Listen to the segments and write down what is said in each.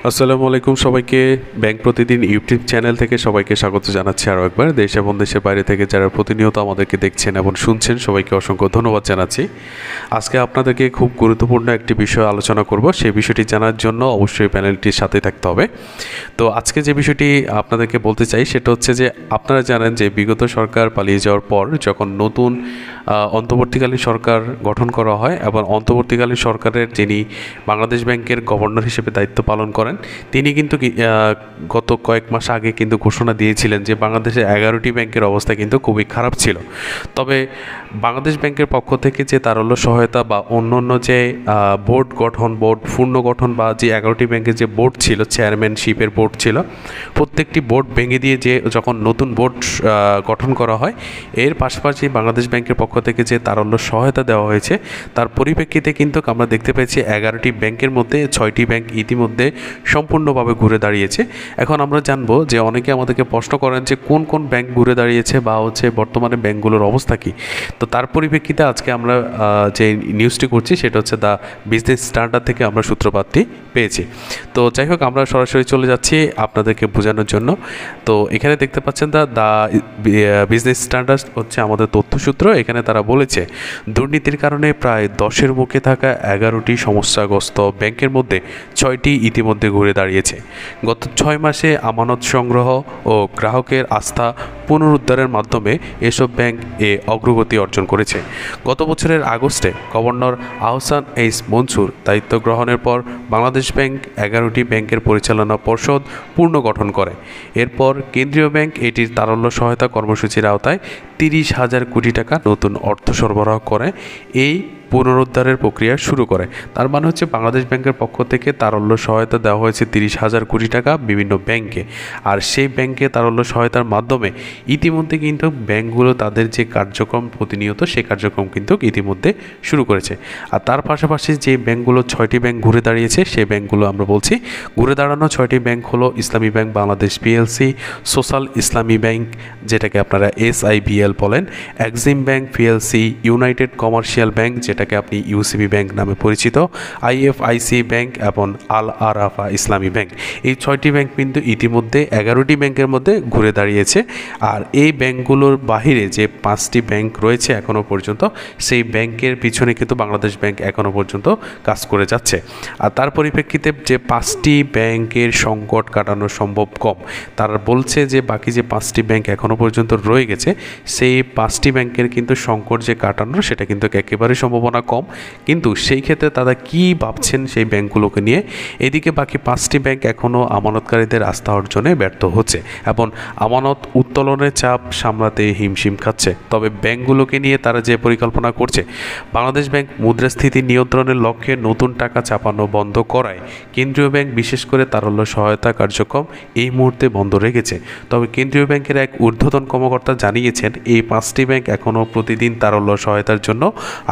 আসসালামু আলাইকুম সবাইকে। ব্যাংক প্রতিদিন ইউটিউব চ্যানেল থেকে সবাইকে স্বাগত জানাচ্ছি আরও একবার। দেশ এবং দেশের বাইরে থেকে যারা প্রতিনিয়ত আমাদেরকে দেখছেন এবং শুনছেন সবাইকে অসংখ্য ধন্যবাদ জানাচ্ছি। আজকে আপনাদেরকে খুব গুরুত্বপূর্ণ একটি বিষয় আলোচনা করব। সেই বিষয়টি জানার জন্য অবশ্যই প্যানেলটির সাথে থাকতে হবে। তো আজকে যে বিষয়টি আপনাদেরকে বলতে চাই সেটা হচ্ছে যে আপনারা জানেন যে বিগত সরকার পালিয়ে যাওয়ার পর যখন নতুন অন্তর্বর্তীকালীন সরকার গঠন করা হয় এবং অন্তর্বর্তীকালীন সরকারের যিনি বাংলাদেশ ব্যাংকের গভর্নর হিসেবে দায়িত্ব পালন করেন তিনি কিন্তু গত কয়েক মাস আগে কিন্তু ঘোষণা দিয়েছিলেন যে বাংলাদেশের 11টি ব্যাংকের অবস্থা কিন্তু খুবই খারাপ ছিল। তবে বাংলাদেশ ব্যাংকের পক্ষ থেকে যে তারল্য সহায়তা বা অন্য যে বোর্ড পূর্ণ গঠন বা যে 11টি ব্যাংকের যে বোর্ড ছিল, চেয়ারম্যানশিপের বোর্ড ছিল, প্রত্যেকটি বোর্ড ভেঙে দিয়ে যে যখন নতুন বোর্ড গঠন করা হয় এর পাশাপাশি বাংলাদেশ ব্যাংকের পক্ষ থেকে যে তারল্য সহায়তা দেওয়া হয়েছে তার পরিপ্রেক্ষিতে কিন্তু আমরা দেখতে পেয়েছি 11টি ব্যাংকের মধ্যে 6টি ব্যাংক ইতিমধ্যে সম্পূর্ণভাবে ঘুরে দাঁড়িয়েছে। এখন আমরা জানবো যে অনেকে আমাদেরকে প্রশ্ন করেন যে কোন কোন ব্যাংক ঘুরে দাঁড়িয়েছে বা বর্তমানে ব্যাংকগুলোর অবস্থা কী। তো তার পরিপ্রেক্ষিতে আজকে আমরা যে নিউজটি করছি সেটা হচ্ছে দ্য বিজনেস স্ট্যান্ডার্ড থেকে আমরা সূত্রপাতটি পেয়েছি। তো যাই হোক, আমরা সরাসরি চলে যাচ্ছি আপনাদেরকে বোঝানোর জন্য। তো এখানে দেখতে পাচ্ছেন দ্য বিজনেস স্ট্যান্ডার্ড হচ্ছে আমাদের তথ্যসূত্র। এখানে তারা বলেছে দুর্নীতির কারণে প্রায় 10-এর মুখে থাকা 11টি সমস্যাগ্রস্ত ব্যাংকের মধ্যে 6টি ইতিমধ্যে ঘুরে দাঁড়িয়েছে। গত 6 মাসে আমানত সংগ্রহ ও গ্রাহকের আস্থা পুনরুদ্ধারের মাধ্যমে এসব ব্যাংক অগ্রগতি অর্জন করেছে। গত বছরের আগস্টে গভর্নর আহসান এইচ মনসুর দায়িত্ব গ্রহণের পর বাংলাদেশ ব্যাংক 11টি ব্যাংকের পরিচালনা পর্ষদ পুনর্গঠন করে। এরপর কেন্দ্রীয় ব্যাংক এটির তারল্য সহায়তা কর্মসূচির আওতায় 30,000 কোটি টাকা নতুন অর্থ সরবরাহ করে এই পুনরুদ্ধারের প্রক্রিয়া শুরু করে। তার মানে হচ্ছে বাংলাদেশ ব্যাংকের পক্ষ থেকে তারল্য সহায়তা দেওয়া হয়েছে 30,000 কোটি টাকা বিভিন্ন ব্যাংকে। আর সেই ব্যাংকে তারল্য সহায়তার মাধ্যমে ইতিমধ্যে কিন্তু ব্যাংকগুলো তাদের যে কার্যক্রম প্রতিনিয়ত সেই কার্যক্রম কিন্তু ইতিমধ্যে শুরু করেছে। আর তার পাশাপাশি যে ব্যাংকগুলো 6টি ব্যাংক ঘুরে দাঁড়িয়েছে সেই ব্যাংকগুলো আমরা বলছি ঘুরে দাঁড়ানো 6টি ব্যাংক হলো ইসলামী ব্যাংক বাংলাদেশ পিএলসি, সোশ্যাল ইসলামী ব্যাংক যেটাকে আপনারা SIBL বলেন, Exim bank PLC, United commercial bank যেটাকে আপনি ইউসিবি ব্যাংক নামে পরিচিত, IFIC ব্যাংক এবং আল আরাফা ইসলামী ব্যাংক। এই 6টি ব্যাংক কিন্তু ইতিমধ্যে 11টি ব্যাংকের মধ্যে ঘুরে দাঁড়িয়েছে। আর এই ব্যাংকগুলোর বাহিরে যে 5টি ব্যাংক রয়েছে এখনও পর্যন্ত সেই ব্যাংকের পিছনে কিন্তু বাংলাদেশ ব্যাংক এখনও পর্যন্ত কাজ করে যাচ্ছে। আর তার পরিপ্রেক্ষিতে যে 5টি ব্যাংকের সংকট কাটানো সম্ভব কম, তারা বলছে যে বাকি যে 5টি ব্যাংক এখনও পর্যন্ত রয়ে গেছে সেই 5টি ব্যাংকের কিন্তু সংকট যে কাটানো সেটা কিন্তু একেবারে সম্ভাবনা কম। কিন্তু সেই ক্ষেত্রে তারা কি ভাবছেন সেই ব্যাংকগুলোকে নিয়ে, এদিকে বাকি 5টি ব্যাংক এখনও আমানতকারীদের আস্থা অর্জনে ব্যর্থ হচ্ছে এবং আমানত উত্তোলনের চাপ সামলাতে হিমশিম খাচ্ছে। তবে ব্যাংকগুলোকে নিয়ে তারা যে পরিকল্পনা করছে, বাংলাদেশ ব্যাংক মুদ্রাস্ফীতি নিয়ন্ত্রণের লক্ষ্যে নতুন টাকা চাপানো বন্ধ করায় কেন্দ্রীয় ব্যাংক বিশেষ করে তারল্য সহায়তা কার্যক্রম এই মুহূর্তে বন্ধ রেখেছে। তবে কেন্দ্রীয় ব্যাংকের এক ঊর্ধ্বতন কর্মকর্তা জানিয়েছেন এই 5টি ব্যাংক এখনও প্রতিদিন তারল্য সহায়তার জন্য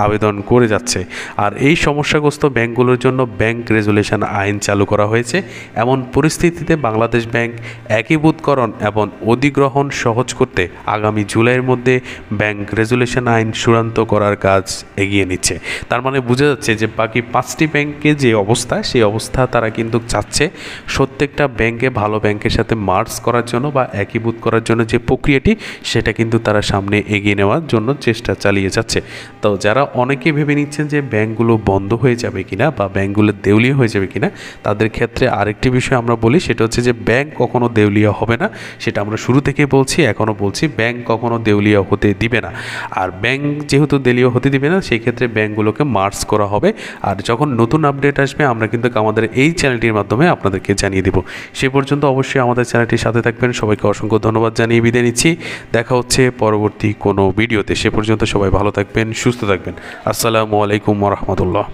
আবেদন করে যাচ্ছে। আর এই সমস্যাগ্রস্ত ব্যাংকগুলোর জন্য ব্যাংক রেজুলেশন আইন চালু করা হয়েছে। এমন পরিস্থিতিতে বাংলাদেশ ব্যাংক একীভূতকরণ এবং অধিগ্রহণ সহজ করতে আগামী জুলাইয়ের মধ্যে ব্যাংক রেজুলেশন আইন চূড়ান্ত করার কাজ এগিয়ে নিচ্ছে। তার মানে বোঝা যাচ্ছে যে বাকি 5টি ব্যাংকের যে অবস্থা সেই অবস্থা তারা কিন্তু চাচ্ছে প্রত্যেকটা ব্যাংকে ভালো ব্যাংকের সাথে মার্জ করার জন্য বা একীভূত করার জন্য যে প্রক্রিয়াটি সেটা কিন্তু তারা সামনে এগিয়ে নেওয়ার জন্য চেষ্টা চালিয়ে যাচ্ছে। তো যারা অনেকে ভেবে নিচ্ছেন যে ব্যাংকগুলো বন্ধ হয়ে যাবে কিনা বা ব্যাংকগুলো দেউলিয়া হয়ে যাবে কিনা, তাদের ক্ষেত্রে আরেকটি বিষয় আমরা বলি সেটা হচ্ছে যে ব্যাংক কখনো দেউলিয়া হবে না। সেটা আমরা শুরু থেকে বলছি, এখনও বলছি, ব্যাংক কখনো দেউলিয়া হতে দিবে না। আর ব্যাংক যেহেতু দেউলিয়া হতে দিবে না সেই ক্ষেত্রে ব্যাংকগুলোকে মার্জ করা হবে। আর যখন নতুন আপডেট আসবে আমরা কিন্তু আমাদের এই চ্যানেলটির মাধ্যমে আপনাদেরকে জানিয়ে দেব। সে পর্যন্ত অবশ্যই আমাদের চ্যানেলটির সাথে থাকবেন। সবাইকে অসংখ্য ধন্যবাদ জানিয়ে বিদায় নিচ্ছি। দেখা হচ্ছে পরবর্তী কোনো ভিডিওতে। সে পর্যন্ত সবাই ভালো থাকবেন, সুস্থ থাকবেন। আসসালামু আলাইকুম ওয়া রাহমাতুল্লাহ।